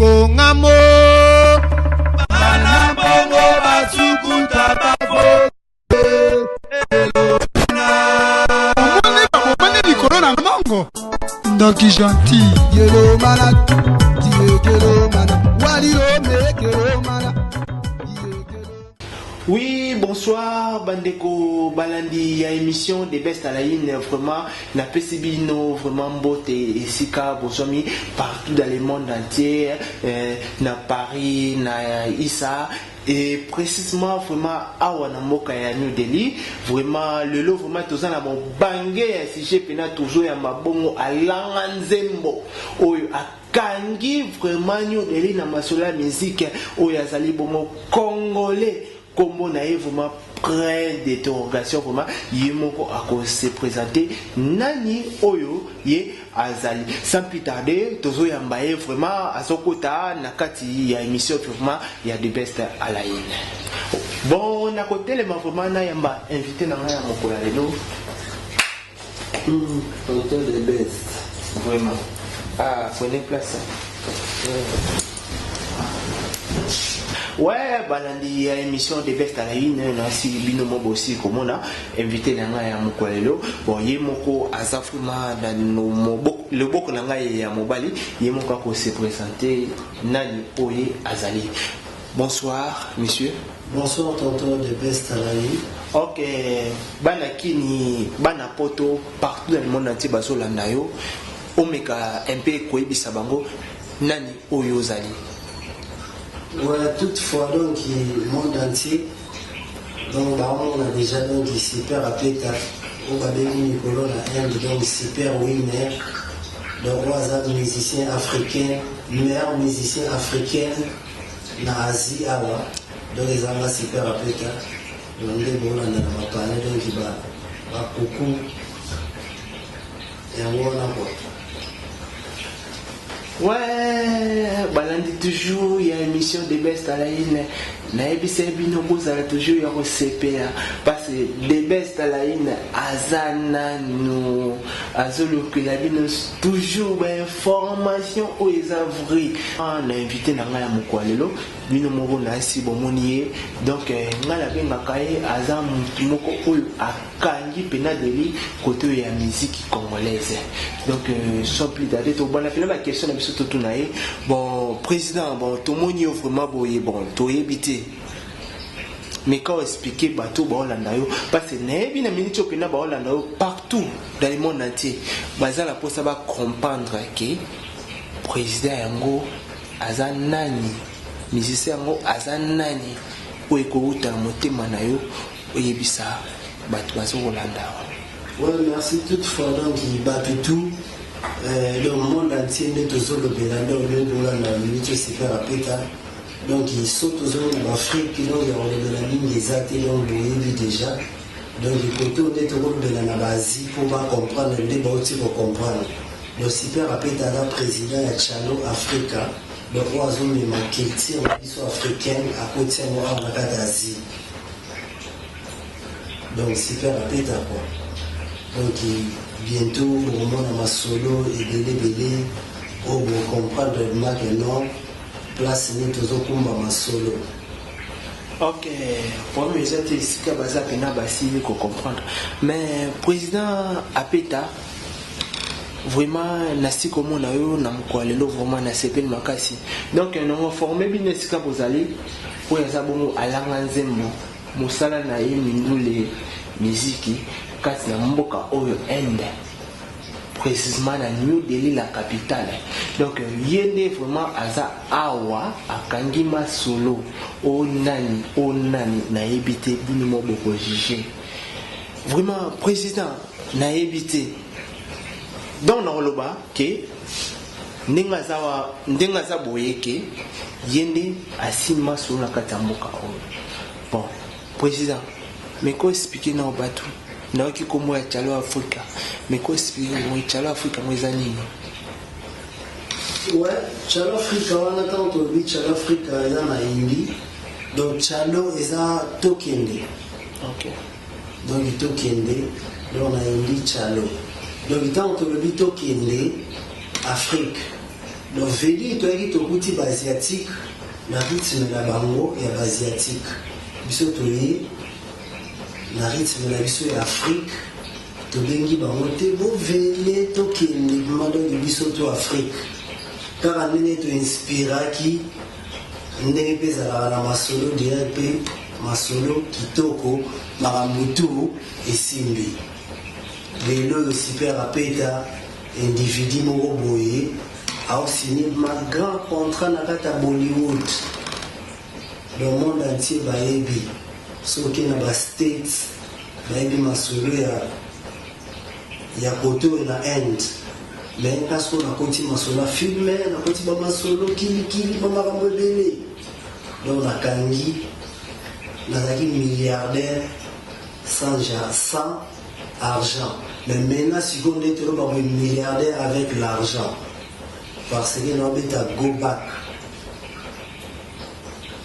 kongamo bana bongo basukuta bafo omone likolo na mongo ndoki gentil yelo mana diegelo mana walilo mekelo mana. Oui, bonsoir, Bandeko Balandi, ya émission des Best à la Ine, vraiment, na PCBino, vraiment, Mbote et Sika, bonsoir, partout dans le monde entier, na Paris, na Issa, et précisément, vraiment, awa na Moka ya New Delhi, vraiment, le lot, vraiment, tout ça, na mon bangé, si j'ai pena toujours, ya mabongo, à Langanzembo, oyo, à Kangi, vraiment, New Delhi, na masola musique, oyo, azali, bongo, congolais. Comme on a vraiment plein d'interrogations, vraiment, Yemoko a se présenter Nani Oyo Ye Azali. Sans plus tarder, Tozo Yambaye vraiment à son côté, Nakati, il y a émission vraiment, il y a des bestes à la haine. Bon, à côté, les vraiment, Yamba invité dans la Mokolaleno. Hôtel des bestes. Vraiment. Ah, prenez place. Ouais, balandi ya émission de Best à la Une, na si bino mobo aussi comme on a invité nanga ya Mokolelo. Bon, yemoko azafuma dans le boko nanga ya Mobali, yemoko ko se présenter nani oye azali. Bonsoir, monsieur. Bonsoir, tonton de Best à la Une. Ok, bana kini, bana poto partout dans le monde entier baso landayo. Omeka un peu koyebisa bango nani oyo zali. Ouais, toutefois, donc, le monde entier, donc, bah, on a déjà donc super appelé au Babéli Nicolo, la Inde, donc super winner, donc, on a musicien africain, meilleur musicien africain, na Asie, awa, donc, ils ont super appelé donc, les bons, on a parlé, donc, il va beaucoup, et on a quoi. Ouais, balandi toujours, il y a une émission de Best à la Ine. Naebise bino bozala toujours ya CPA parce que de Best à la Ine azana no azolo que la bino toujours information aux avri. On a invité na ngaya Mokolelo bino moko na si bomonier donc ngala benga kaye azam moko oyo akangi pena deli côté ya musique congolaise. Donc sans plus tarder to bana pena la question na biso to nae bon président bon to moni vraiment boye bon to ebité. Mais quand on explique bateau baolandayo parce que nebi na minute opena baolandayo partout dans le monde entier bazala pour ça va comprendre que président yango azanani musicien yango azanani oeko uta motema na yo oyebisa bato bazo kolanda. Ouais, merci toutefois donc il bat tout le monde entier ne tous le belanda au lieu de la minute super rapide. Donc ils sont toujours en Afrique, donc il y a la ligne des athées, donc vous déjà. Donc il faut tout être de la Asie pour comprendre le débat aussi pour comprendre. Le super rapide à la président de Chano Africa, le roi zone de ma culture, ils sont africains à côté de moi en Asie. Donc super rapide à quoi. Donc bientôt au moment de ma solo et belé, on va comprendre le marque non. Place ni tozokumba masolo. Ok, pour moi c'est ici que baza pena basi ko comprendre. Mais président Apeta vraiment nasi comme on a eu na Mokolelo vraiment na sepel makasi. Donc on a formé bien sika bozali pour ya bongo alanga nzembo. Musala na ye mindule musique kati na mboka oyo ende. Précisément à New Delhi, la capitale. Donc, il y a vraiment Aza Awa, à Kangima Solo, au Nani, n'a évité binimo beaucoup jugé. Vraiment, président, n'a évité. Dans le bas, que Nengaza Boyeke, Yende, Asima Solo, la Katamboka. Bon, président, mais quoi expliquer dans le bateau? Na waki komo ya chalo Afrika mais quoi expliquer moi chalo Afrika moi zani. Ouais, chalo Afrika on attend to bi chalo Afrika eza na hindi donc chalo eza tokende. OK. Donc tokende donc na hindi chalo. Donc tant to bi tokende Afrique donc veli toyaki tokuti baasiatique na rythme na bango ya baasiatique biso toye na rythme na biso ya Afrique tobengi bango te bovele tokende madongi biso to Afrique kaka ndenge toinspiraki ndenge mpe ezalaka na masolo deya mpe masolo kitoko makambo tu esimbi lelo oyo Super Apeta individu moko boye aosigné ma grand contrat na kati ya Bollywood le monde entier bayebi soki na bastates bayebi masolo ya kote oyo na Inde mais kasi oyo nakoti masolo afilme nakoti bamasolo kilikili bamakambo ebele donc nakangi nazalaki milliardaire sans argent mais maintenant sikoyo nde toloba milliardaire avec l'argent parce que nabeta go back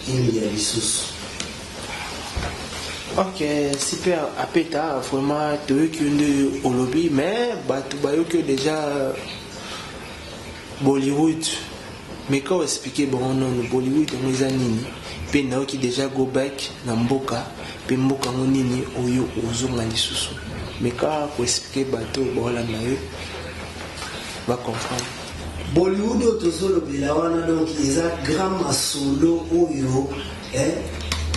il y a lisusu. Ok, Super Apeta, vraiment, tu veux qu'il y ait au lobby, mais tu vois que déjà Bollywood, mais quand on explique, bon, non, Bollywood, on est anini, puis nous qui déjà go back, Namboka, puis Mboka, on nini, oyo, ozo, malisusu. Mais quand on explique, bateau, bon, là, va comprendre. Bollywood, tozolo belawana, donc, ils ont grand solo, oyo,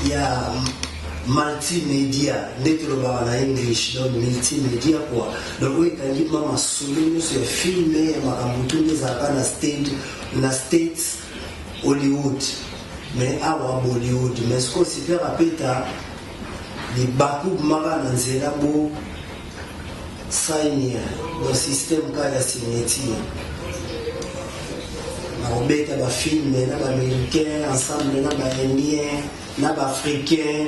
il y a multimédia ndetoloba na English donc multimédia quoi donc oui quand il m'a solo sur filmé makambo tout les na stage na States Hollywood mais awa Bollywood mais ce que Super Apeta les baku mara na nzela bo signer le système ka ya signature na obeta ba film na ba américain ensemble na ba indien na ba africain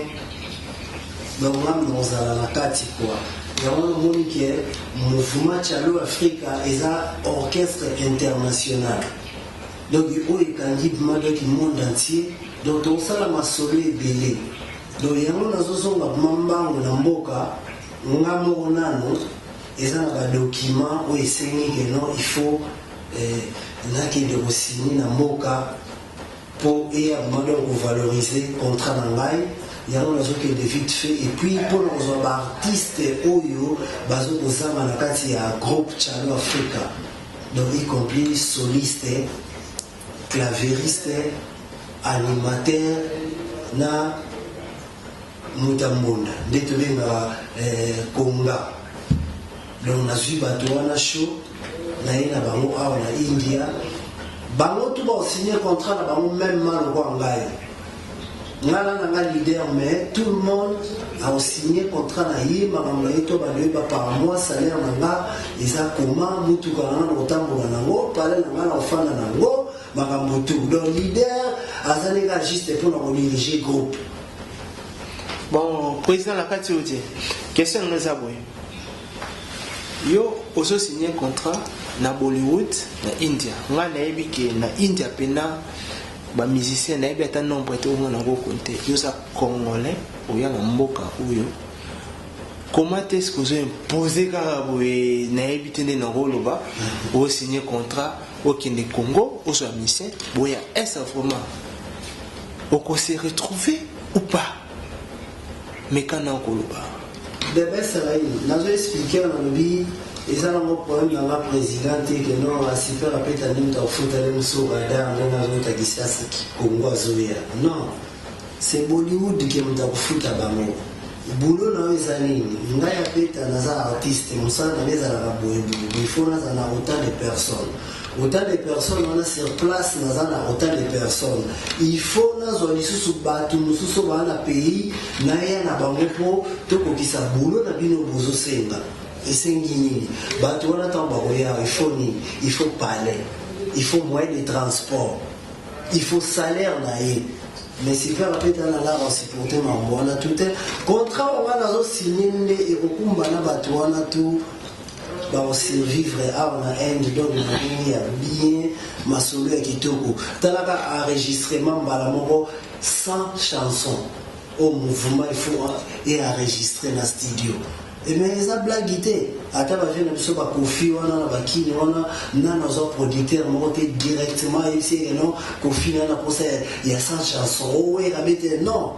donc nous allons la kati quoi vraiment moni que mouvement Chalo Africa est un orchestre international donc il y a un monde entier donc on sala masolo ebele donc yango nazozonga mambango na mboka ngamo nano eza na document o esengi que non il faut nakende kosigner na mboka pour et valoriser contrat na ngai il y a des vite fait et puis pour nos artistes oyo bazo kozama na kati ya groupe Chalo Africa donc y compris soliste clavieriste animateur na mutambonda ndeto benga konga donc nazwi bato wana show na ina bango awa na India bango tout ba signer contrat na bango même mal ko ngai ngala leader mais tout le monde a signé contrat na ye makambo na to ba par mois salaire nanga eza comment mutu kana na otambola nango pale nanga ofana nango makambo tout donc leader azaleka juste pour na diriger groupe. Bon président la kati oti question nous a boy yo oso signé contrat na Bollywood na India nga na ebike na India pena ba musicien na yebi ata nombre te omona ngo compter yo sa congolais oya na mboka oyo comment est-ce que vous imposez kaka boye na yebi te nde na koloba o signer contrat okende Congo ozo ya musicien boya est-ce vraiment oko se retrouver ou pas mais kana koloba de best là nazo expliquer na lobi eza nango problème na nga président te ke non Super Apeta nini takufuta le mso radar ndenga azotakisa Congo azoya non c'est Bollywood ke mtakufuta bango bulo na eza nini ngai Apeta naza artiste mosala na ezalaka boyeboye il faut naza na autant de personnes on a sur place naza na autant de personnes il faut nazwa lisusu bato mosusu baa na pays naya na bango mpo tokokisa bulo na bino bozosenga esengi nini bato wana ntango bakoya il faut parler il faut moyen de transport il faut salaire na ye mais Super Apeta na la supporter mambo wana tout contrat wana nazosigner nde ekokumbana bato wana tu baosurvivre awa na Inde donc na bien masolo ya kitoko talaka enregistrement mbala moko 100 chansons au mouvement il faut et enregistrer na studio Et mais ça blague était. Ata ba jeune biso ba Kofi wana ba kini wana nana zo producteur monté directement ici non Kofi nana pour ça il y a 100 chansons ouais rabete non.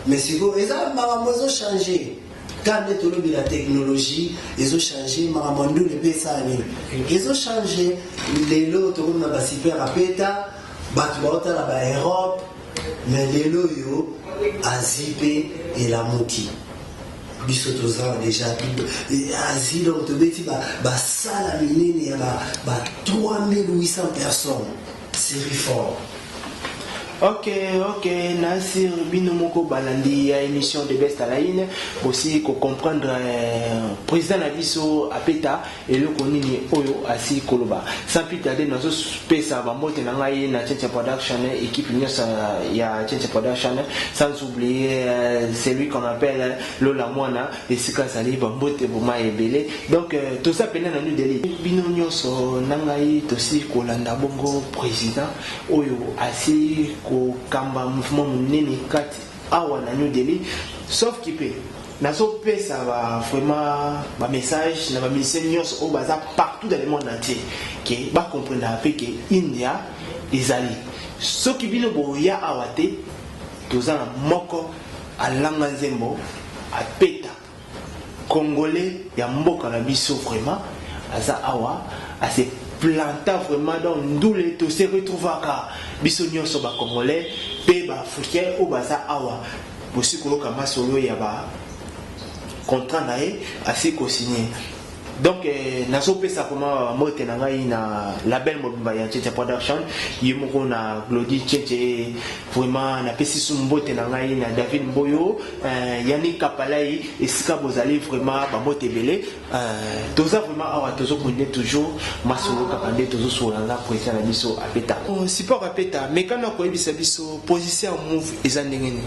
Mais si vous ça maman zo changer. Quand la technologie, ils ont changé, Maramandou les Pessani. Ils ont changé, les lots, tout le monde a super rapeta, Batouata la Europe, mais les lots, Azipé et la Mouki. Bissotoza déjà, Asie, donc, tu veux dire, salle il y a 3800 personnes. C'est fort. Ok, Nasir Binomoko Balandi, ya émission de Best Alain, aussi qu'on comprendre président Nabiso Apeta et le Konini Oyo Asi Koloba. Sans plus tarder, nous avons pesa Bamote Nangaye na Tchencha Production, équipe ya Tchencha Production, sans oublier celui qu'on appelle Lola Moana et Sika Sali Bamote Bouma et Belé. Donc tout ça peine à nous délai. Binonyos Nangaye aussi Kolanda Bongo président Oyo Asi ko kamba mouvement munene kati awa na New Delhi sauf qui peut nazo pesa va vraiment ba message na ba missions au bazar partout dans le monde entier que ba comprendre après que India ezali ce qui bino boya awate tozana moko alanga nzembo a peta congolais ya mboka na biso vraiment aza awa a se planta vraiment dans ndoule to se retrouvaka biso nyonso ba congolais pe ba africain o baza awa bosi koloka masolo ya ba contrat nae assez co-signé. Donc nazo pesa comment mote na ngai na label mobimba ya Tchencha Production yimoko na Glody Tchenche vraiment na pesi sumbote na ngai na David Mboyo Yannick Kapalai et Sika Bozali vraiment ba mote belé toza vraiment awa tozo connait toujours masolo kapande tozo solanga président na biso apeta support apeta mais quand na ko ebisa biso position move ezandengeni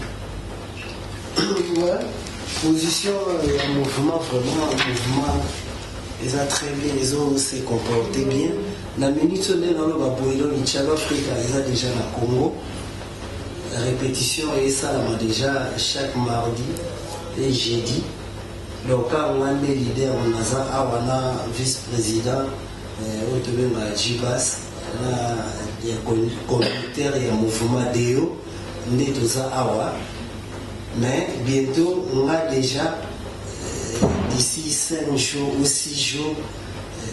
ouais position mouvement vraiment mouvement ils ont très bien, ils ont se comporté bien. La minute on est dans le Baboïlo, l'Ichaba Africa, ils ont déjà la Congo. La répétition est ça déjà chaque mardi et jeudi. Donc quand on a des leaders, on a un vice-président, on a un Jibas, il y a un conducteur, il y a un mouvement DEO, on est tous à mais bientôt on a déjà d'ici 5 jours ou 6 jours,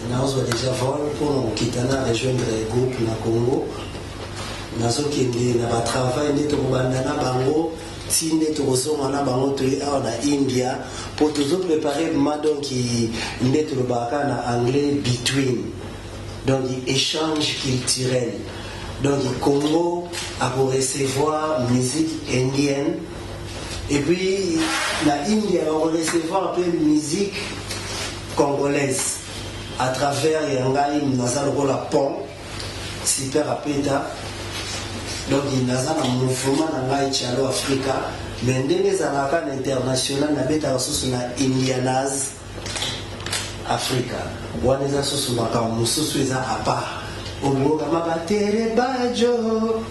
nous avons déjà vol pour quitter la rejoindre le groupe na Congo. Nous avons travaillé net au Bandana Bango, si net au Zomana Bango en India, pour toujours préparer Madon qui net au Bakana anglais between. Donc, échange culturel. Donc, le Congo a pour recevoir musique indienne. Et puis, la Inde va recevoir un peu de musique congolaise à travers Yangai, Nazaro la pont, super rapida. Donc, il y a un mouvement dans l'Ichalo Africa, mais dans les Alakan international, il y a un Indianaz Africa. Il y a un à part. Tere Bajo,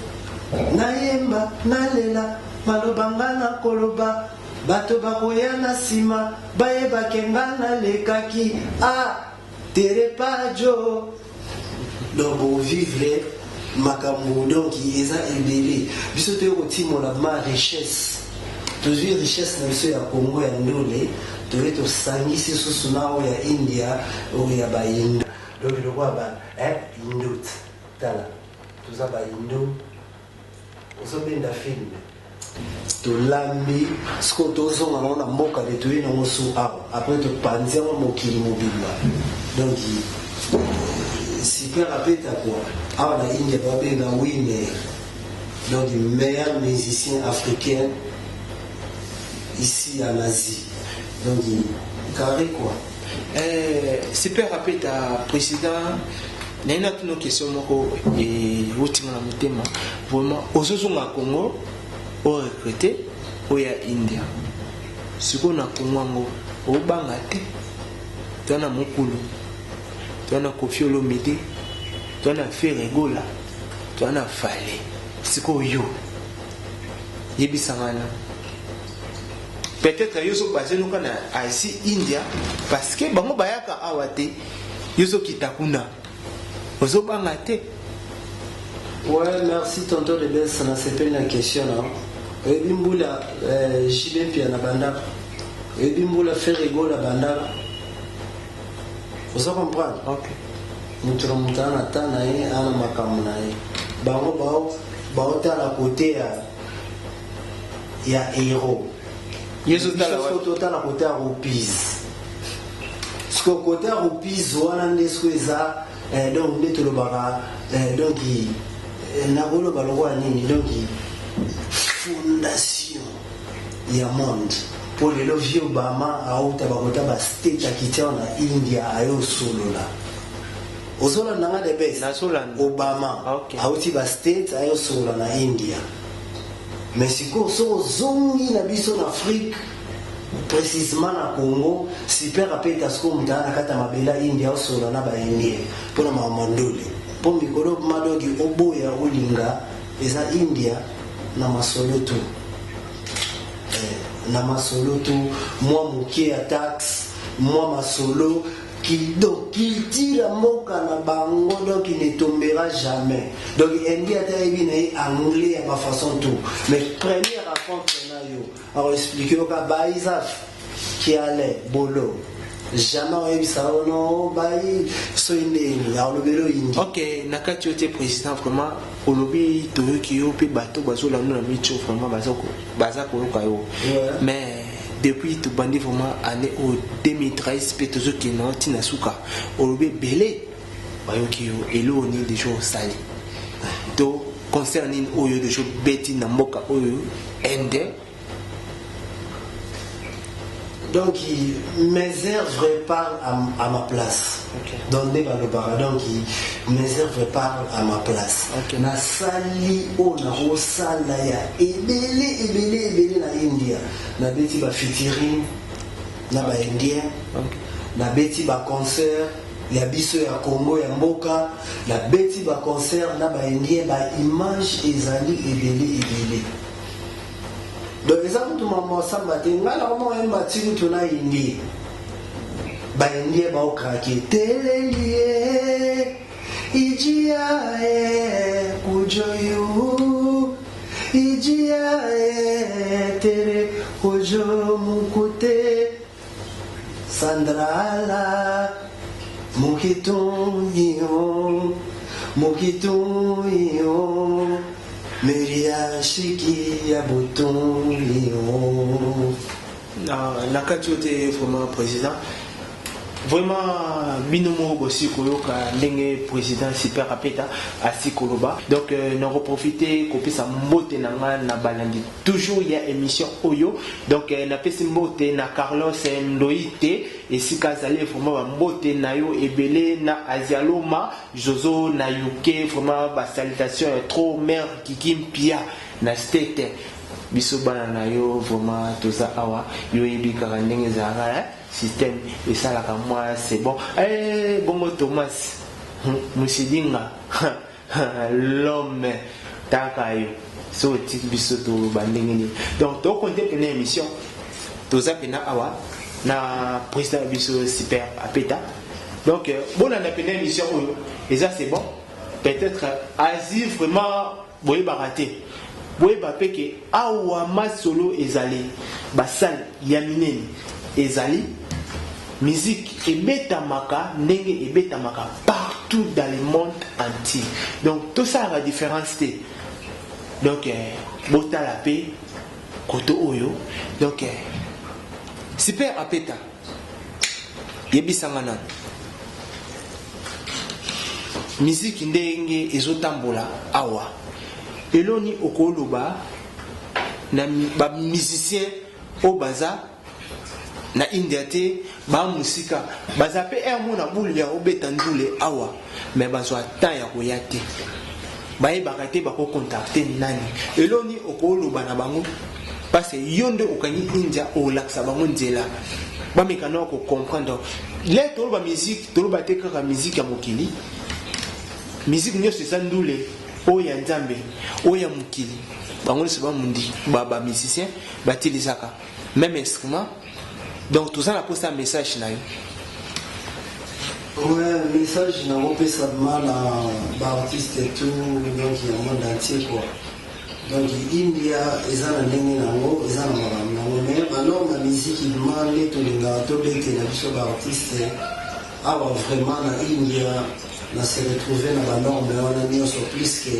Naemba, Nalela. Malobanga na koloba bato bakoya na sima bayeba kenga na lekaki tere pajo donc vous vivre makambo donc ils a ébélé biso te ko timola ma richesse toujours richesse na biso ya Congo ya ndole to to sangisi susuna o ya India o ya bayindo donc le roi ba indut tala tout ça ba indo osobenda film tolambi siko tozonga na mboka de toye na mosu après to panzia mokili mobimba donc super apeta quoi awa na India babe na wine donc le meilleur musicien africain ici en Asie donc carré quoi super apeta président nena tuno question moko et wotinga na mutema vraiment ozozonga Congo au recruter au ya India siko na Kongo au bangate tona mukulu tona Koffi Olomide tona Ferregola tona Fale siko yo yebisangana peut-être yoso basé nous kana Asie India parce que bango bayaka awate yoso kitakuna ozo bangate. Ouais, merci tonton de Bess, ça n'a pas une question là. Et Bimboula, Jibé Pia na banda. Et Bimboula fait rigolo la banda. Vous comprenez? Ok. Mutromutana tanae ana makamunae. Bango bao ta la côté ya héros. Yesu tala la côté à Roupiz. Ce que côté à Roupiz wana ndesko eza donc ndeto le bara donc na bolo balwa nini donc fondation ya monde pour le vieux Obama auta bakota ba state akitia na India ayo solola ozola nanga de best Obama auti ba state ayo solola na India mais siko so zongi na biso na Afrique précisément na Congo super apeta sko mtana kata mabela India solola na ba India pona mamandole po mikolo madogi oboya olinga eza India na masolo tu na masolo tu moi mokie ya taxe moi masolo qui tire moka na bango donc il ne tombera jamais donc India ta ebine anglais à ma façon tout mais première rencontre na yo alors expliquer au Baïsa qui allait bolo jamais ça non baï so indeni alors le vélo indi. OK, nakati yote président vraiment olobi to ki yo pe bato bazo la na micho vraiment baza ko yo mais depuis tout bandi vraiment année au 2013 pe tozo ki na tina suka olobi belé bayo ki yo elo ni des jours sali to concerning oyo de jours beti na mboka oyo ende. Donc mes œuvres parlent à ma place. Donc des balobara donc mes œuvres parlent à ma place. Na sali o na rosala ya ebele na India. Na beti ba featuring na ba indien. Na beti ba concert ya biso ya Congo ya mboka. Na beti ba concert na ba indien ba image ezali ebele. Donc les gens tout maman samba tenga la maman aime batiru tuna indi ba indi ba okrake telelie ijia kujoyu ijia tere kujo mukute sandrala mukitunyo Meria Shiki ya bouton na kati yote vraiment président vraiment binomo bosi koyoka ndenge président super apeta asi koloba donc na profiter kopesa mbote nanga na balandi toujours ya émission oyo donc na pesi mbote na Carlos Ndoite et si kazali vraiment mbote na yo ebele na Azialoma Jozo na yuke vraiment ba salutation trop mère kikimpia na state biso bana na yo vraiment toza awa yo ebika ndenge zara système et ça la moi c'est bon bongo Thomas musidinga l'homme takayo so tik biso to bandengeni donc to compter une émission toza pena awa na président biso super apeta donc bon na pena émission et ça c'est bon peut-être Asie vraiment boye baraté boye bapeke awa masolo ezali basal yamineni ezali musique ebetamaka ndenge ebetamaka partout dans le monde entier donc tout ça a la différence donc bota la paix koto oyo donc super apeta yebisanga nani musique ndenge ezotambola awa eloni okoloba na ba musicien au baza na India te ba musika baza pe mona bulu ya obeta ndule awa mais bazwa temps ya koyate baye bakate bako contacter nani eloni okoloba na bango parce yonde okanyi India o laksa bango nzela ba mekano ko comprendre les tolo ba musique tolo ba tekaka musique ya mokili musique nyoso sa ndule o ya nzambe o ya mokili bango se ba mundi ba musicien ba tilisaka même instrument. Donc tout ça a posé un message là. Ouais, message n'a pas ça mal à artiste et tout, donc il y a un monde entier quoi. Donc India, ils ont un dingue nango, ils ont un nango. Mais alors la musique il demande tout le gars, tout le que la biso artiste, alors vraiment na India, na se retrouver dans la norme, on a mis sur plus que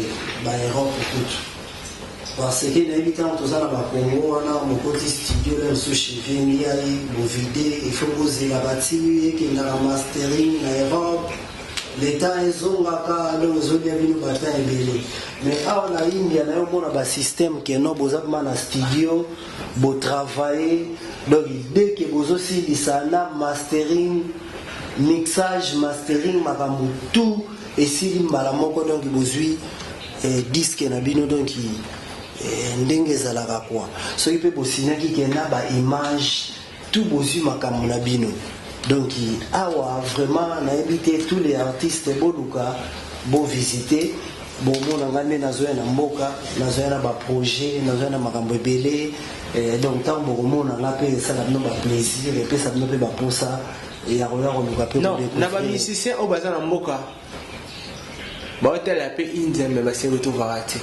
la Europe tout. Parce que les habitants tous à la Congo, on a mon petit studio là sous chez India, mon vidéo, il faut poser la bâtille, qui na mastering na Europe. L'État est zonga donc zodia bino bata ebele mais awa na India na yo mona ba système que no bozakma na studio bo travailler donc dès que bozo si lisana mastering mixage mastering makambo tout et si mbala moko donc bozui disque na bino donc ndenge ezalaka kwa soki mpe bosinyaki ke na ba image tout bozwi makambo na bino. Donc, awa vraiment, on a invité tous les artistes Boluka, bon visiter, bon on a gagné dans un mboka, dans un projet, dans un makambo belé, donc tant bon on a fait ça nous ba plaisir et puis ça nous fait ba pour ça et à revoir on nous appelle. Non, na ba musicien au bazar na mboka. Ba hôtel a payé Indien mais ba se retrouver raté.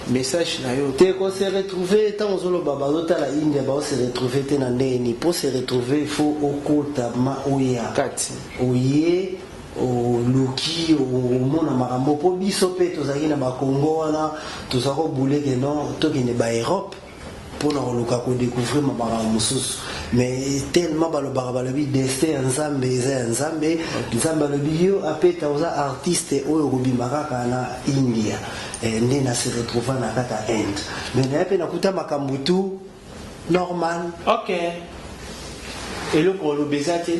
Message na yo te qu'on se retrouver tant aux baba d'autres la India ba se retrouver te na ndeni pour se retrouver il faut okota ma oya kati oye o luki o mona makambo po biso pe tozaki na ba Congo wana tozako boule que non to kende ba Europe pour na luka ko découvrir makambo mususu mais tellement balobaka balobi destin nzambe eza nzambe nzambe alobi yo apeta oza artiste oyo kobimaka kaka na India nde na se retrouva na kaka Inde mais naye mpe nakuta makambo tu normal. Ok eloko olobeza te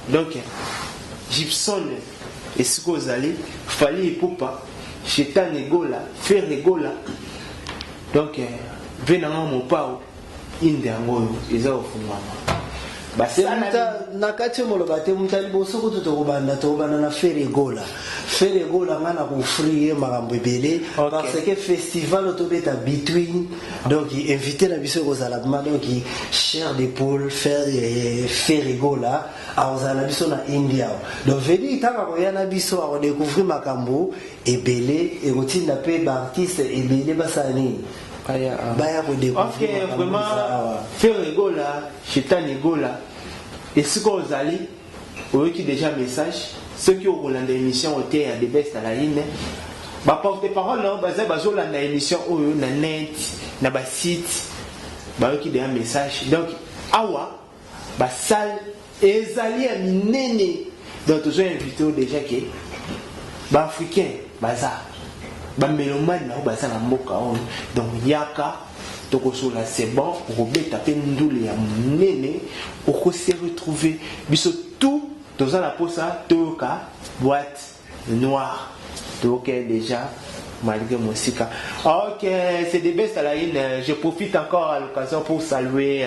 donc Gibson esika ozali fali epupa chetan egola fer egola donc ve nanga mopao Inde yango oyo eza ofungwama na kati moloba te muta liboso ko tokobanda na feregola nga na kofrie makambo ebele parce que festival otobeta between donc invité na biso kozala ma donc chair d'épaule feregola azala biso na India donc vedi tanga koya na biso a découvrir makambo ebele et kotinda pe ba artiste ebele basani baya ko découvrir. Ok, vraiment feregola chetani gola et ce qu'on ozali oyoki déjà message ceux qui ont rolanda émission au à des best à la ligne ba porte parole non bazolanda émission oyo na net na ba site ba yoki déjà message donc awa ba salle ezali a minene donc tous invité déjà que ba africain baza ba mélomane na baza na mboka on donc yaka tokosola c'est bon robeta pe ndule ya munene oko se retrouver biso tout dans la posa toka boîte noire donc déjà malgré mon sika. Ok, c'est des bestes à la ligne. Je profite encore à l'occasion pour saluer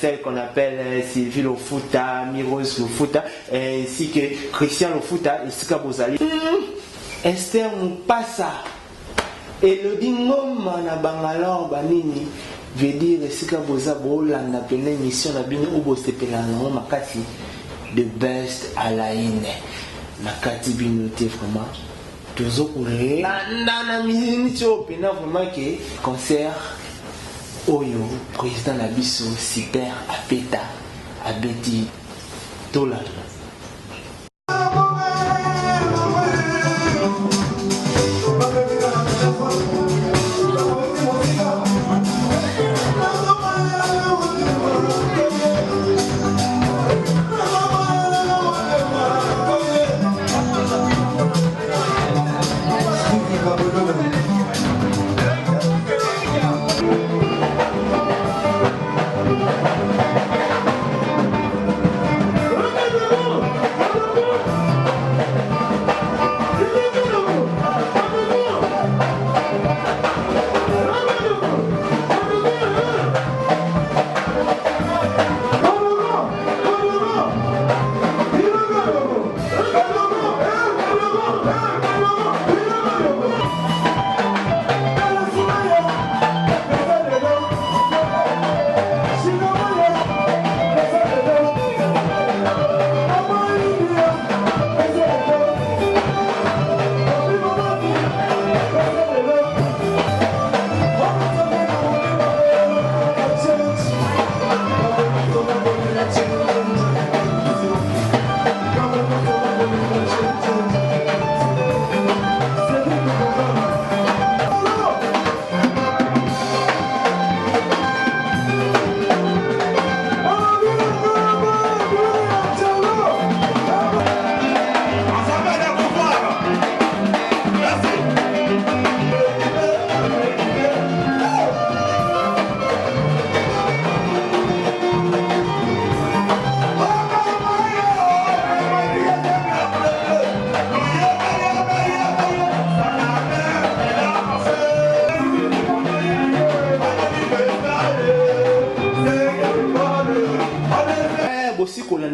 celle qu'on appelle Sylvie Lofuta, Mirose Lofuta, ainsi que Christian Lofuta, et Sika Bozali. Esther Moupassa. Elodie Ngoma na Bangalore banini veut dire Sika Boza Bolanda pena émission na bino ubo sepela na makati the best à la ine makati bino te vraiment toujours na minute pena vraiment que concert oyo président na biso super apeta abeti tola.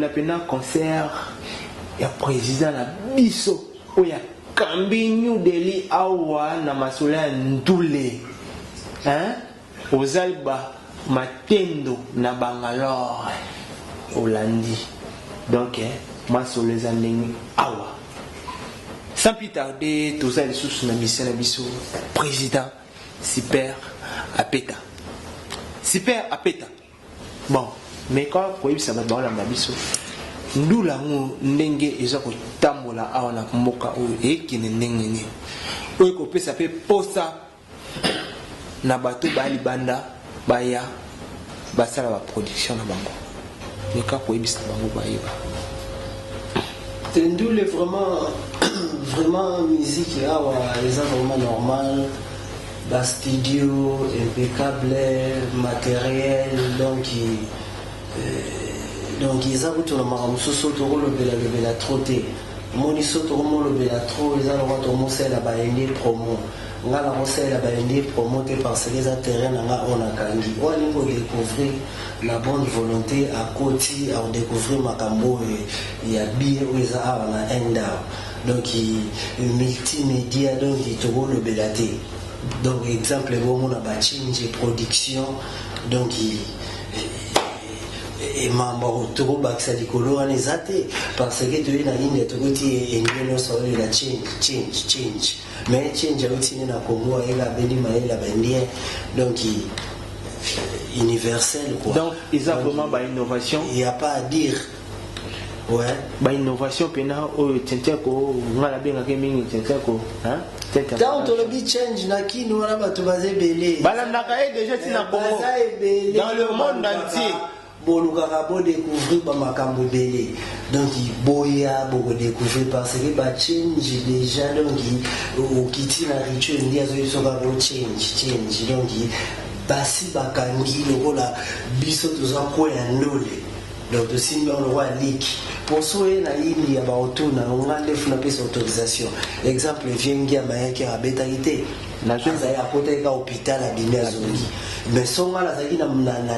tokolela pena concert ya président na biso oya kambi New Delhi awa na masolo ya ndule ozalba matendo na Bangalore Olandi donc masolo eza ndenge awa sans plus tarder tozali lisusu na mission na biso président Super Apeta bon mais quand koyebisa bato baolanda biso ndula ngo ndenge eza kotambola awa na mboka oyo ekende ndenge nini oyo kopesa mpe posa na bato balibanda baya basala baproduction na bango mais quand koyebisa bango bayeba ndule vraiment musique awa eza vraiment normal studio impeccable matériel donc ils ont tout le monde so to le trop té moni so to le trop ils ont le droit de la baende promo ngala conseil la baende promo te parce que les terrain nga on a kangi on va découvrir la bonne volonté à côté à découvrir makambo ya bien oza na enda donc multimédia donc to le belaté donc exemple on a ba change production donc et mambo to baksa likolo anezate parce que tu es na ligne to goti engeno so la change mais change aussi na Congo et la beni maela bandien donc universel quoi donc ils ont vraiment ba innovation il y a pas à dire ouais ba innovation pena o tenteko ngala benga ke mingi tenteko tant on le change na kino wana bato bazebele balandaka déjà tina Congo dans le monde entier bolukaka bo découvrir ba makambo belé donc boya bo découvrir parce que ba change déjà donc au kiti na rituel ndia zo isoka bo change donc basi bakangi lokola biso toza ko ya ndole donc aussi on le voit leak pour soyer na ini ya ba otuna ngande funa pesa autorisation exemple viengi ya mayaki abeta ité na joza ya côté ka hôpital à Binazoli mais songa la zaki na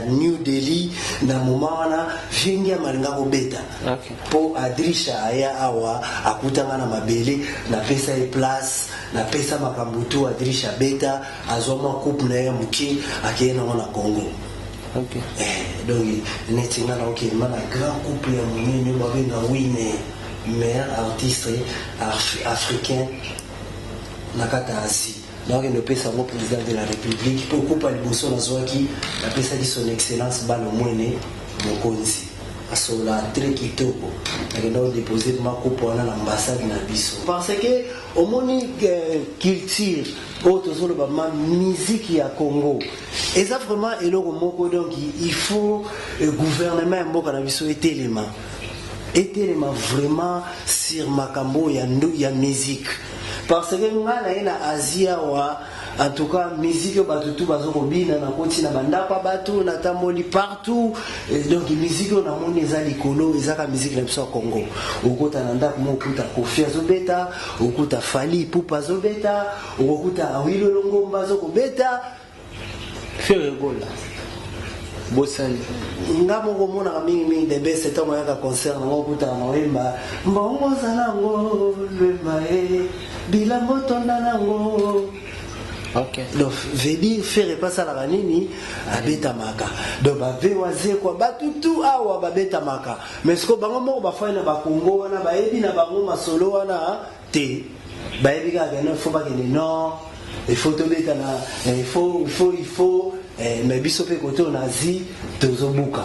New Delhi na mumana viengi ya malinga ko beta pour adrisha aya awa akutanga na mabele na pesa e place na pesa makambutu adrisha beta azoma coupe na ya muki akena na Congo. Okay. Donc netinga na ok mana grand couple ya munene babenga wine meilleur artiste africain na kata Asie donc il ne peut savoir président de la République pour couper le bosso na zwaki la pesa di son excellence balo mwene mokonzi asola très kitoko et donc déposer ma coupe na l'ambassade na biso parce que au moni culture autour de la musique ya Congo et ça vraiment eloko moko donc il faut le gouvernement mboka na biso etelema vraiment sur makambo ya musique parce que ngana ina Asia wa en tout cas musique batu tu bazoko bina na koti na bandapa batu na tamboli partout donc musique na moni za likolo ezaka musique na biso Congo ukuta na ndako mokuta Kofi azobeta ukuta Fally Ipupa azobeta ukuta Awilo Longomba azoko beta faire gola bosani ngamo komona mingi de best temps ya concert na ukuta na wemba mbongo zanango lema bilango tonda nango. Okay. Donc veut dire faire pas ça la ranini abeta maka donc ba vewaze kwa batutu awa babeta maka mais ce que bango mo ba fa na ba Congo wana ba ebi na bango masolo wana te ba ebi ka gana faut pas que non il faut tomber na il faut mais biso pe côté on Asie tozobuka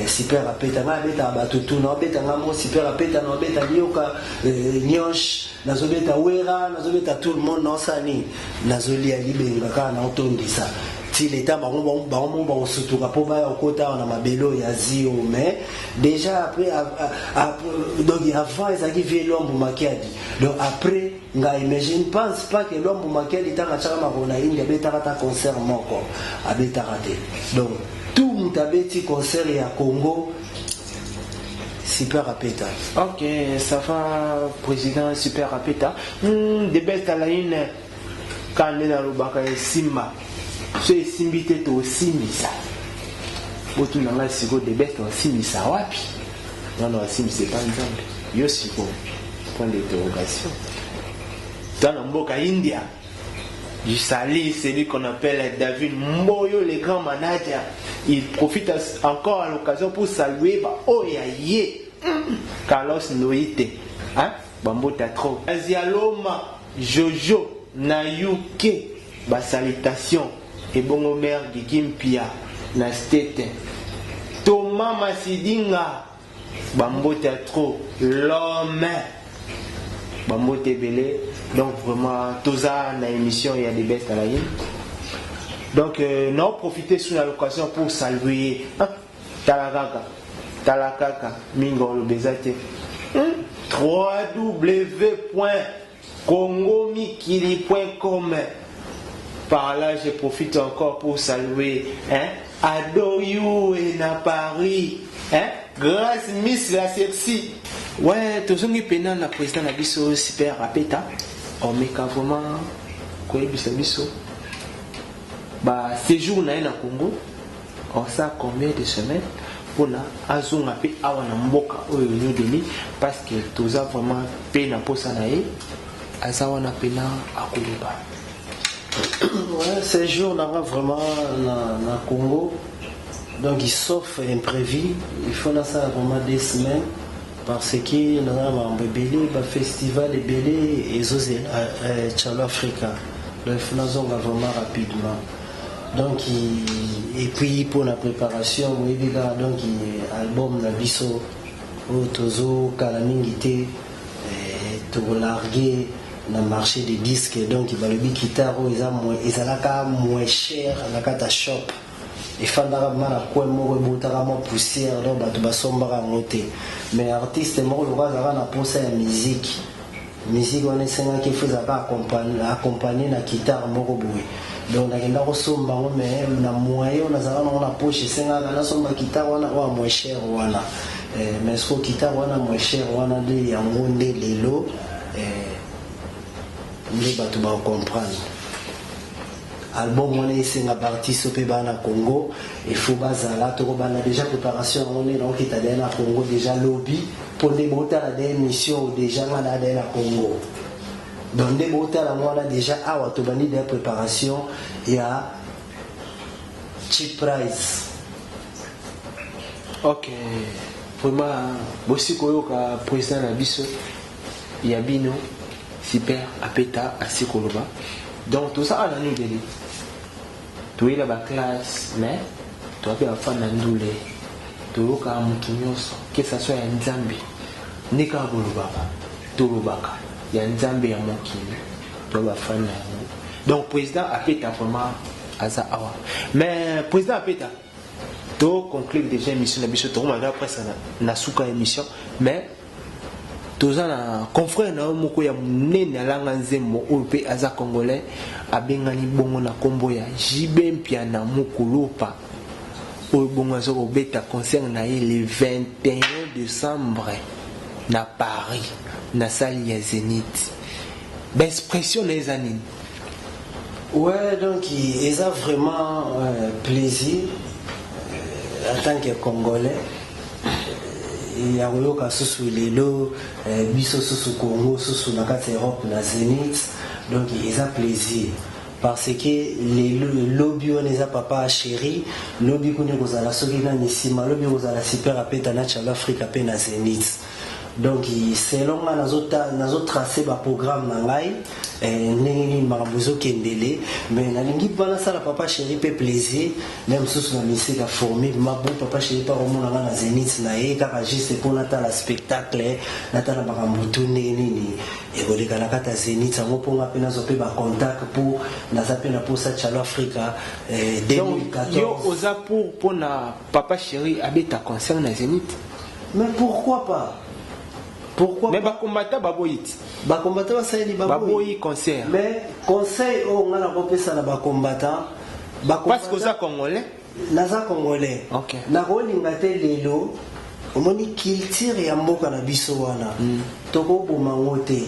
Super Apeta na beta batutu na beta ngamo Super Apeta na beta nyoka nyosh nazobeta wera nazobeta tout le monde non sani nazoli ya libenga ka na otondisa ti l'état ba sutuka po ba okota na mabelo ya zio mais déjà après donc avant ils avaient vu l'homme makiadi donc après nga imagine pense pas que l'homme makiadi tanga chaka makona india beta kata concert moko abeta raté donc tout mutabeti concert ya Congo Super Apeta. Ok, ça va, président Super Apeta. De best à la une, quand on est dans le Baka et Simba, c'est Simbité to Simisa. Autant dans la sigo de best au Simisa wapi. Non, non, Sim, c'est pas Nzambe. Yo, si bon. Point d'interrogation. Dans le Mboka India, je salue celui qu'on appelle David Mboyo, le grand manager. Il profite encore à l'occasion pour saluer Oyaye, Carlos Noite, hein? Bambo Tatro, Azialoma, Jojo, Nayuke, salutation, et bon Omer Gigimpia, Nastete, Thomas Massidinga, Bambo Tatro, l'homme, Bambo Tebele. Donc vraiment, tout ça, dans l'émission, il y a des bestes à la ligne. Donc, nous avons profité sur l'occasion pour saluer Talakaka, Mingo Lobezate. www.congomikili.com. Par là, je profite encore pour saluer Adoyou et na Paris. Grâce Miss la Sexy. Ouais, tout ce qui est pénal, la présidente Nabiso super rapeta. On met vraiment quoi biso. Bah séjour na Congo. On sait combien de semaines pour na azunga pe awana mboka oyo New Delhi parce que tout ça vraiment pena posa na ye azawana pena akuluba. Ouais, séjour na vraiment na Congo. Donc il sauf imprévu, il faut là ça vraiment des semaines parce que nous avons un festival de Bélé et Chalo Africa. Donc il faut vraiment rapidement. Donc et puis pour la préparation, donc album Nabiso, Tozo, Kalamingité, tout largué dans le marché des disques. Donc il va le guitare, ils ont moins cher à la shop. Et fandara mana quoi moko botara mo poussière donc bato basombara ngote mais artiste moko lokaza na posa ya musique on esenga ki faza pas accompagner na guitare moko boye donc nakenda ko somba ngo mais na moyen na zala na poche senga na somba guitare wana wa moins cher wana mais ce guitare wana moins cher wana de ya ngonde lelo mais bato ba comprendre. Album on est ici na partie sopé bana Congo il faut bazala to bana déjà préparation on est donc ita na Congo déjà lobby pour débuter la émission déjà na na Congo donc débuter la moi déjà awa to bani de préparation il y a cheap price. OK vraiment bosi koyoka président na biso ya bino super apeta asikoloba donc tout ça à New Delhi. Tu es là bas classe, mais tu as bien fait n'andoule. Tu es là que ça soit un Nzambe. Nika bolobaka, tolobaka. Il y a un Nzambe à mon kini. Tu as fait n'andoule. Donc président apeta vraiment aza awa. Mais président apeta, tu conclure déjà émission na biso. Tu remarques après ça na suka émission, mais toza na confrère na moko ya munene alanga nzembo ope aza congolais abengani bongo na kombo ya Jibe Mpia na Mukulupa oyo bongo azo beta concert na ye le 21 décembre na Paris na salle ya Zénith. Expression les anines. Ouais, donc ils ont vraiment plaisir en tant que Congolais. Et à Oyoka sous lelo biso sous Congo sous na kati Europe na Zénith donc ils ont plaisir parce que les lobby on les a papa chéri lobby kone kozala soki na nisima lobby kozala super apeta na Chalo Africa pe na Zénith donc selon nazo tracer ba programme na ngai ndenge mabuzo kendele mais nalingi bana sala papa chéri pe plaisir même sous na musique a formé mabo papa chéri pa romona na Zénith na ye kaka juste pour nata la spectacle nata na bakambutu nini et koleka na kata Zénith ngo ponga pe nazo pe ba contact pour naza pe na pour ça Chalo Africa 2014 yo oza pour na papa chéri abeta concert na Zénith. Mais pourquoi pas? Pourquoi? Mais bakombata baboyit. Bakombata basali baboyi concert. Mais conseil on a la kopesa na bakombata. Parce que ça congolais. Naza congolais. OK. Na kolinga te lelo. Omoni culture ya mboka na biso wana. Toko bomango te.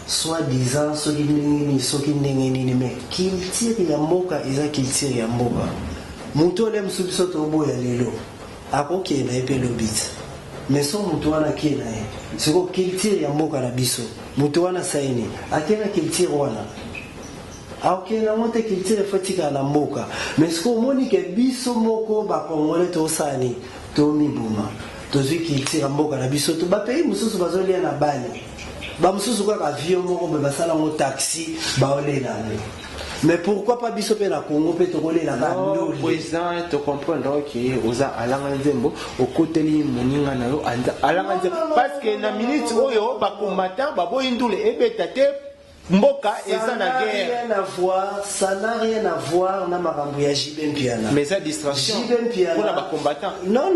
Soit disant soki ndenge nini mais culture ya mboka eza culture ya mboka. Muto le msubiso to boya lelo. Akoke na epe lobit. mais so moto wana kie na ye siko culture ya mboka na biso moto wana saini akena culture wana aokende nango te culture efotika na mboka mais siko omoni ke biso moko bakongole tosani tomibuma tozwi culture ya mboka na biso to bapays mosusu bazolia na bale bamosusu kaka avion moko mpe basalango taxi baolela ne. Mais pourquoi pas biso pe na Congo pe tokolela ba ndoli président to comprendre que oza alanga nzembo okoteli moninga na yo anda alanga nzembo parce que na minute oyo ba combattant ba boyindule ebeta te mboka eza na guerre. Ça n'a rien à voir na makambo ya JB Mpiana. Mais ça distraction pour la combattant. Non,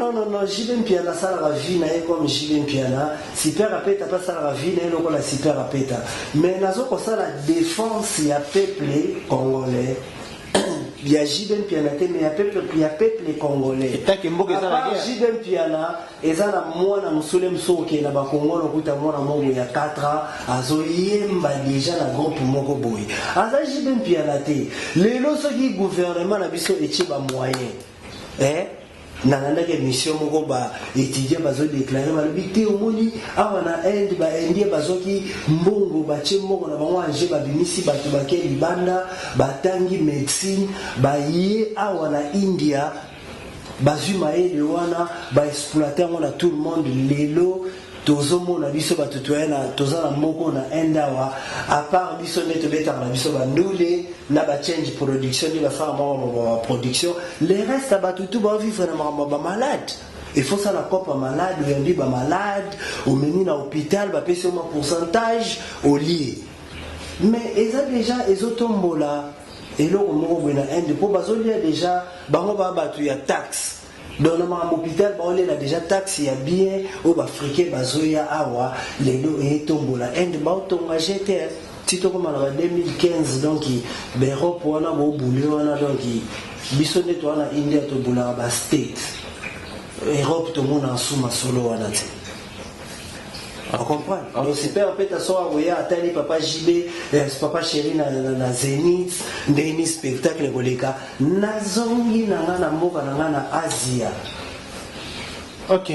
JB Mpiana ça la vie na comme JB Mpiana, super apeta pas ça la vie na comme la super apeta. Mais nazo ko ça la défense ya peuple congolais. Il y a JB Mpiana mais il y a peuple congolais. Et tant que mboka eza na guerre. JB Mpiana eza na mwana musule msoke na bakongolo kuta mwana mongo ya 4 ans azoyemba déjà na groupe moko boy. Aza JB Mpiana te. Lelo soki gouvernement na biso etie ba moyen. Nananda ke mission moko ba étudier bazo déclarer ba bité omoni awana end ba endie bazoki mbongo ba moko na bango anje ba bimisi bato bake libanda batangi médecine ba yé awana India bazui maele wana ba exploiter na tout le monde lelo tozomo na biso bato toyena tozala moko na endawa à part biso neto beta na biso bandule na ba change production ni ba fara ma production les restes bato tout ba vivre na ba malade. Il faut ça la copa malade ou yandi ba malade au meni na hôpital ba pese un pourcentage au lit. Mais eza déjà ezotombola eloko moko bwena ende po bazolia déjà bango ba bato ya taxe. Dans le hôpital, on a déjà taxi à bien au Africain, bazoya awa, les deux et tombola. Et on a jeté tito comme en 2015 donc l'Europe on a beau boulot on a donc bisonné toi on a India to boula ba state. Europe tout le monde en souma solo on a dit. On comprend. Alors c'est pas en fait à soi où il y a atteint papa JB, papa chéri na Zenith, des spectacle boleka. Nazongi na mboka na Asia. Ok,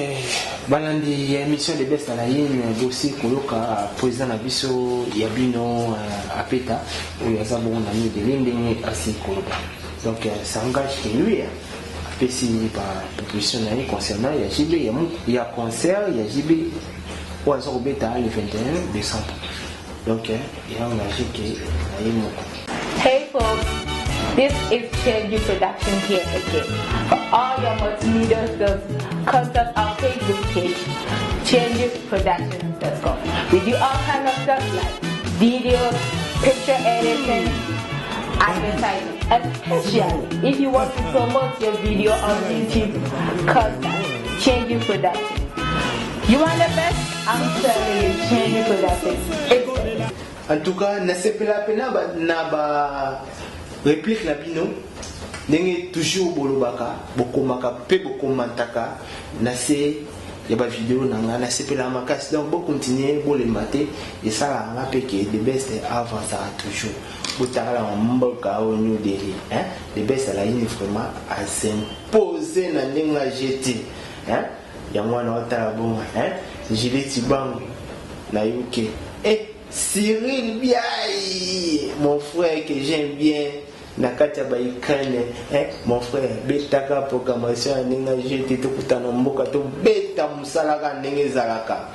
balandi émission de best à la ligne aussi koloka président na biso Yabino Apeta ou yazabo na ni de linding asi koloka. Donc ça engage que lui apesi par proposition na concernant ya JB ya concert ya JB ou à Zorobeta le 21 décembre. Donc il y a un agent qui est Hey folks, this is Change Production here again. For all your multimedia stuff, contact our Facebook page, changeproductions.com. We do all kinds of stuff like videos, picture editing, advertising, especially if you want to promote your video on YouTube, contact Change Production. You want the best? I'm telling you, Change Production. En tout cas, na sepela pena na ba réplique la bino ndenge toujours bolobaka bokomaka pe bokomantaka na se ya ba vidéo na na sepela makasi donc bo continuer bo le mater et ça la pe que the best avance toujours botala mboka au New Delhi hein the best la ligne vraiment à s'imposer na ndenge jeté hein ya mwana otala bon hein Gilles Bango na UK et Cyril Biaï, mon frère que j'aime bien, Nakacha Baïkane, mon frère, Betaka programmation, Nenga Jeti, Tokutano Mboka, to Beta Musalaka, Nenge Zalaka.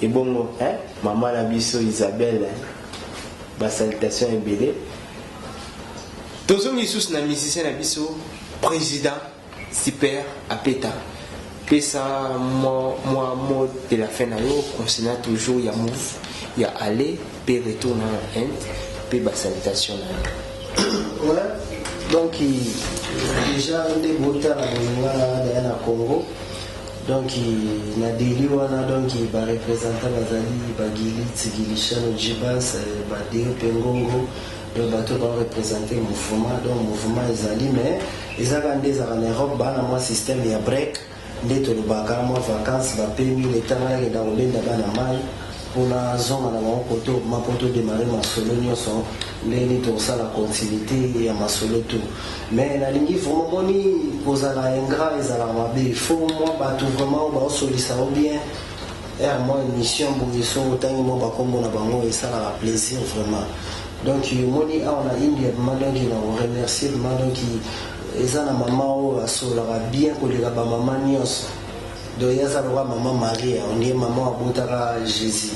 Et bon, Maman Nabiso Isabelle, ma salutation est belle. Tozo Missous na musicien Nabiso, président, super, Apeta. Et ça, moi, de la fin de l'année, concernant toujours, il y a move, il y a aller, puis retour dans la Inde, puis la salutation. Ouais, donc déjà, on est beau temps dans le Congo. Donc, il y a des lieux, donc il va représenter Bazali, Bagili, Tigilishano, Jibas, Badeo, Pengongo. Donc, bateau va représenter le mouvement. Donc, le mouvement est allé, mais ils ont des en Europe, un système de break. Ndeto lubaka mwa vacances ba pemi le tanga ke da olenda bana mai pour la zone à la poto ma poto démarrer ma solo nyonso ndeni to ça la continuité ya ma solo tout mais na lingi vraiment ni kozala ingrat ezala mabe faut moi ba tout vraiment ba solisa bien et moi mission bongiso otangi mo ba kombo na bango et ça la plaisir vraiment donc moni a on a India donc il a remercier donc ezana maman asola bien ko le ba maman nyonso donc il y a ça maman Maria on dit maman abutaka Jésus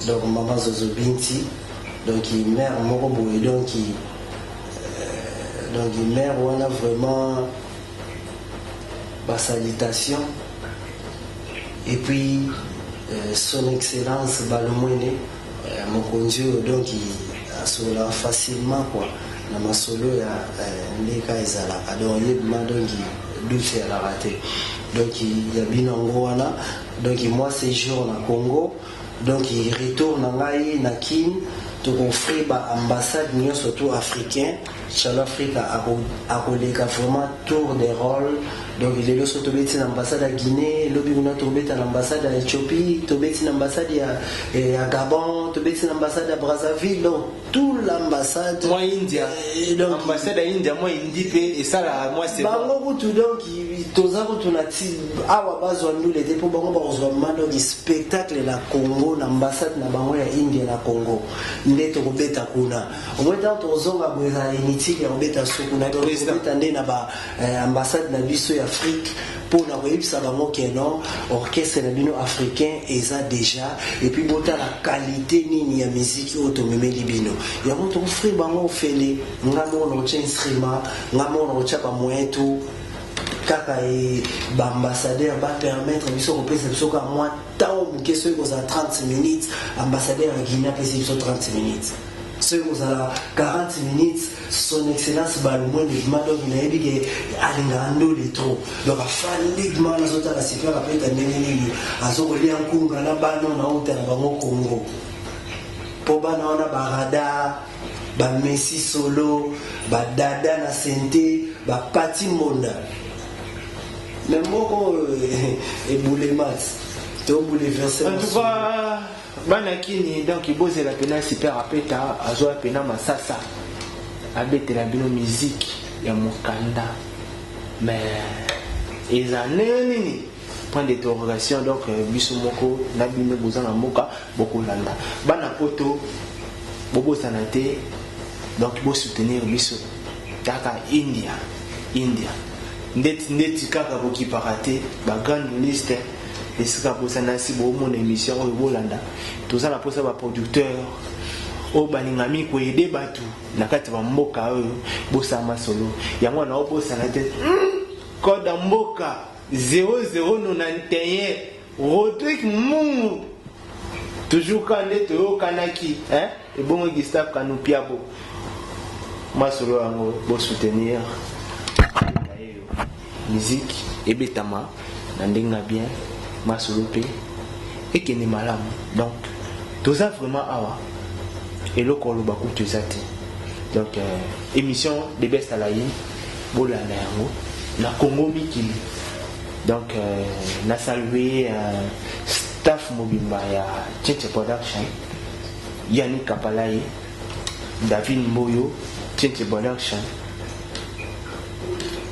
donc maman Zozo Binti donc il mère moko boye donc il mère on a vraiment ba salutation et puis son excellence Balomwene mon conjoint donc il asola facilement quoi na masolo ya ndeka ezala donc yebima donc douce à la raté donc il y a binango wana donc moi séjour na Congo donc il retourne en Ngai na Kin to offrir ba ambassade surtout africain chez l'Afrique a collega vraiment tour des rôles donc il est là surtout beti l'ambassade à Guinée lobi on a tombé à l'ambassade à Éthiopie to beti l'ambassade à Gabon to beti l'ambassade à Brazzaville donc tout l'ambassade moi India donc ambassade à India moi indipe et ça là moi c'est bango tout donc tozako tunati awa bazo nous les dépôts bango bazo mando di spectacle la Congo l'ambassade na bango ya India na Congo ndeto kobeta kuna omweta tozonga bweza initiki ya kobeta sukuna to kobeta nde na ba ambassade na biso ya Afrique pour na koyebisa bango ke non orchestre na bino africain eza déjà et puis bota la qualité nini ya musique otomemeli bino ya moto offrir bango ofele ngamo no instrument ngamo no chapa moyetu kaka e ba ambassadeur ba permettre biso kopesa biso ka moi tant question ko za 30 minutes ambassadeur à Guinée pesa biso 30 minutes ce ko za 40 minutes son excellence Balomwene madog na ebige alingando le trop donc afali gmana zota la super apeta nini azoko lia nkunga na bano na uta na bango Congo po bana ona barada ba Messi solo ba dada na sente ba pati monda même moko eboulemat to bouleverser en tout cas banakini donc iboze la pena super apeta azo pena masasa abete la bino musique ya mokanda mais ezaneni point d'interrogation donc biso moko na bino bozana moka boko landa bana poto bobo sanate donc bo soutenir biso kaka India ndeti kaka boki parate ba grande liste esika bosana si bo mon émission o bolanda tozana posa ba producteur o baningami ko aider batu na kati ba mboka oyo bosama solo yango na obosana te code mboka 0091 Rodrigue Mungu toujours quand to kanaki et bon Gustave Kanupiabo masolo yango bo soutenir musique et betama ndenga bien masolope et qui n'est malamu donc tout ça vraiment awa et le koloba kutuzati donc émission de best à la yin bola na yango na Congo mikili donc na saluer staff mobimba ya Tchétché Production Yannick Kapalaye David Moyo Tchétché Production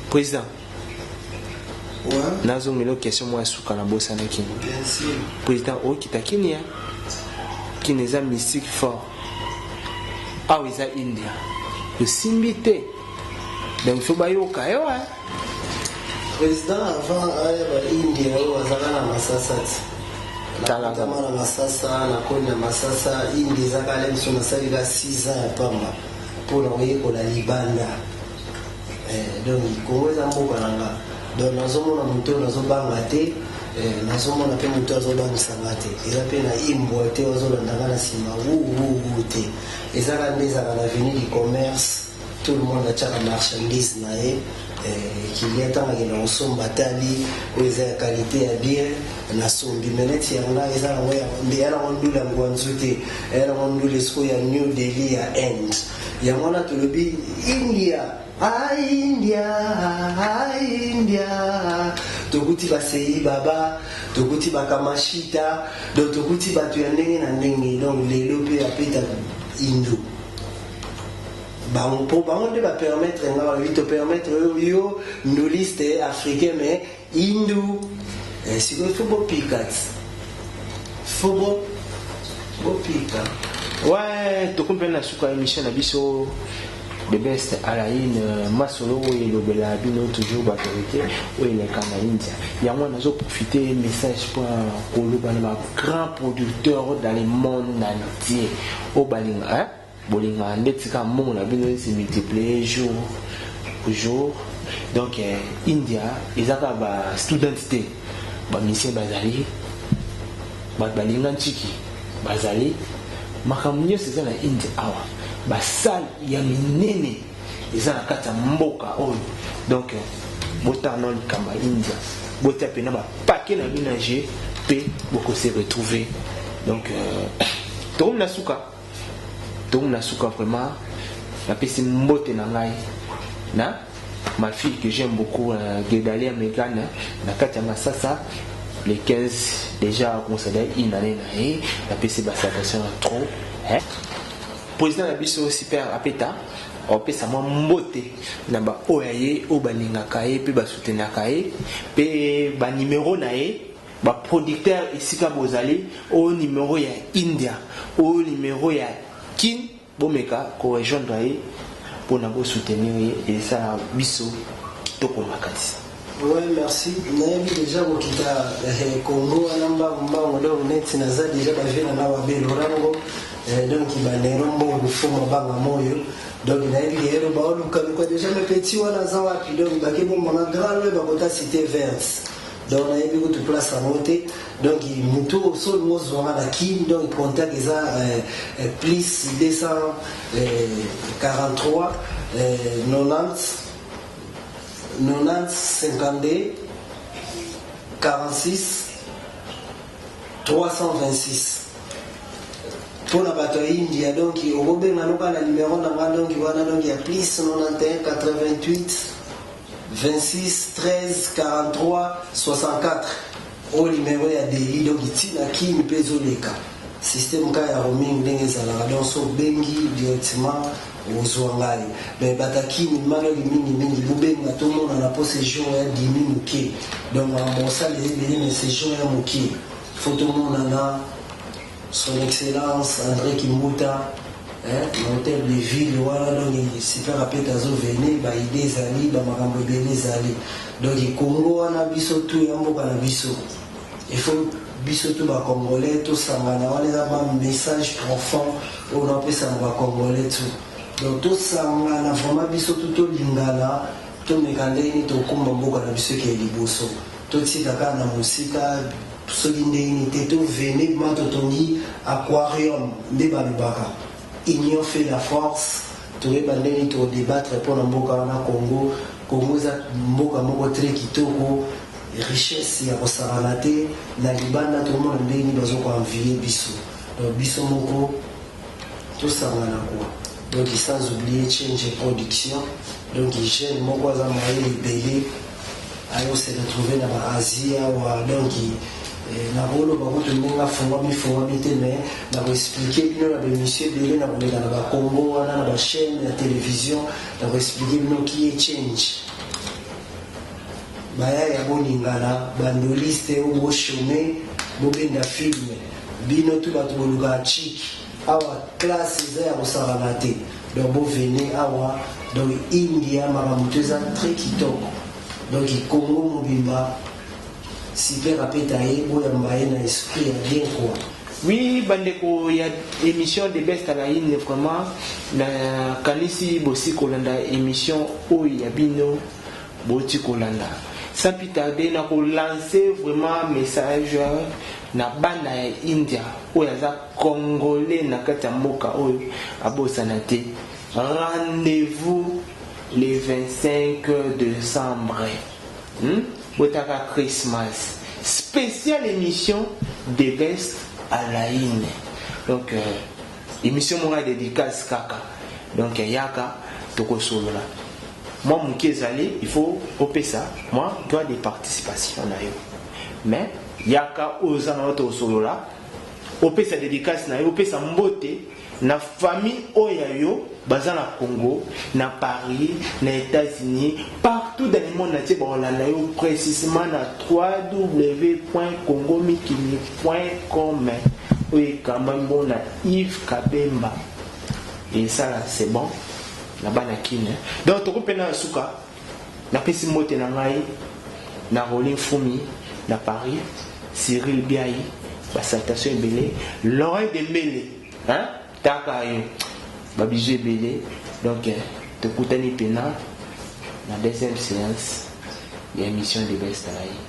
président nazo milo question moi suka na bossa na kini président o kitakini qui n'est pas mystique fort ah oui ça India le simbité donc faut bayoka yo président avant India wazala na masasa kama na masasa na konya masasa India zakale msona salika 6 ans pamba pour envoyer la libanda donc koweza mboka nanga donc nazomona moto nazobanga te nazomona pe moto azobangisa te eza pe na imbo te ozolandanga na nsima te ezaka nde ezaka na avenue du commerce tout le monde atiaka marchandise na ye kilia ntangaki na osomba tali oyo eza ya qualité ya bien nasombi me neti yanga eza yango eyanango ndula ya ngwanzu te eyanango ndula esiko ya New Delhi ya Inde yango wana tolobi India tokuti basei baba tokuti bakamashita donc tokuti bato ya ndenge na ndenge donc lelo mpe apeta indo bango mpo bango nde bapermettre nga balobi topermettre yo ndoliste africain mais hindu sikoyo fo bopika fo bopika ouais tokumpe na suka émission na biso The Best à la une masolo et le bela bino toujours autorité ou il est en India. Il y a moins de profiter message pour un grand producteur dans le monde entier. Au balinga, hein? Bolinga, netika mon la bino se multiplier jour pour jour. Donc India, ils ont ba student day, ba mission bazali, ba balinga chiki, bazali. Makamunyo c'est ça la India awa. Basal ya minene eza na kati ya mboka oyo donc botana kama India bota pena ba paquet na binager pe boko se retrouver donc tom na suka vraiment na pesi mbote na ngai na ma fille que j'aime beaucoup Gedalia Megana na kati ya Masasa les 15 déjà considéré une année na pesi ba salvation trop hein. Président la biso super apeta opesa mwa mbote na ba oyaye o balingaka ye pe ba soutenaka ye pe ba numéro na ye ba producteur esika bozali o numéro ya India o numéro ya kin bomeka ko rejoindre ye pour na bo soutenir ye et ça biso kitoko makasi. Ouais, merci. Nayebi déjà kokita Congo anamba mbango donc neti naza déjà bavena na babelorango donc banero mbongo fuma banga moyo donc nayebi yero baoluka ko déjà me petit wana za wapi donc bakebo manga grand le bakota cité verte donc nayebi ko tu place à monter donc mutu so mozo na kim donc contact eza plus 243 90 52 46 326 pour la bataille India donc au Robin na numéro na donc voilà donc il y a plus 91 88 26 13 43 64 au numéro ya Delhi donc itina ki mpezo leka système ka ya roaming ndenge zala donc so bengi directement uzwangai mais bataki ni malo mingi lubenga tout le monde na possession ya 10 minuke donc on ça les séjours ya muki photo monana son excellence André Kimuta l'hôtel de ville voilà donc super rapide azo venir ba idée zali ba makambo bene zali donc Congo wana biso tout ya mboka na biso il faut biso tout ba congolais tout sangana wala ba message profond on appelle ça ba congolais tout donc tout sangana vraiment biso tout lingana to mekandeni to kumba mboka na biso ke liboso to tika kana musika soki ndenge te to vene mato tongi aquarium nde balobaka union fait la force toyeba ndenge to débattre mpona mboka wana Congo eza mboka moko très kitoko richesse ya kosakana te na libanda tomona ndenge bazokoenvie biso donc biso moko tosangana kwa donc sans oublier change production donc jeune moko aza maye ebele ayo se retrouver na baasia wa donc na bolo bakoto ndenge fungwami te mais na koexplike bino na bemission ebele na koleka na bakongo wana na bachaîne ya télévision na koexplike bino ki ye change baya ya boningana bandoliste oyo bochome bobenda filme bino tu bato boluka chiki awa classe eza ya kosakana te donc bovene awa donc India makambo to eza très kitoko donc Congo mobimba super apeta ye boyamba ye na esprit ya bien quoi. Oui, bandeko ya émission de Best à la une vraiment na kanisi bosi kolanda émission oyo ya bino boti kolanda sans plus tarder na ko lancer vraiment message na bana ya India oyo aza congolais na kati ya mboka oyo abosana te rendez-vous le 25 décembre botaka Christmas spéciale émission de Best à la une donc émission monga dédicace kaka donc yaka toko solola moi mon kezali il faut opérer ça moi dois des participations na yo mais yaka ozana auto solo là opérer sa dédicace na yo opérer sa mbote na famille oyayo baza na Congo na Paris na États-Unis partout dans le monde natie ba olanda yo précisément na www.congomikini.com oui quand même bon na Yves Kabemba et ça là c'est bon na bana kine donc toko pena suka na pesi mote na ngai na Rolling Fumi na Paris Cyril Biaï ba salutation belé Laurent Dembélé hein taka yo ba bijou belé donc te kutani pena la deuxième séance de l'émission de Best Life.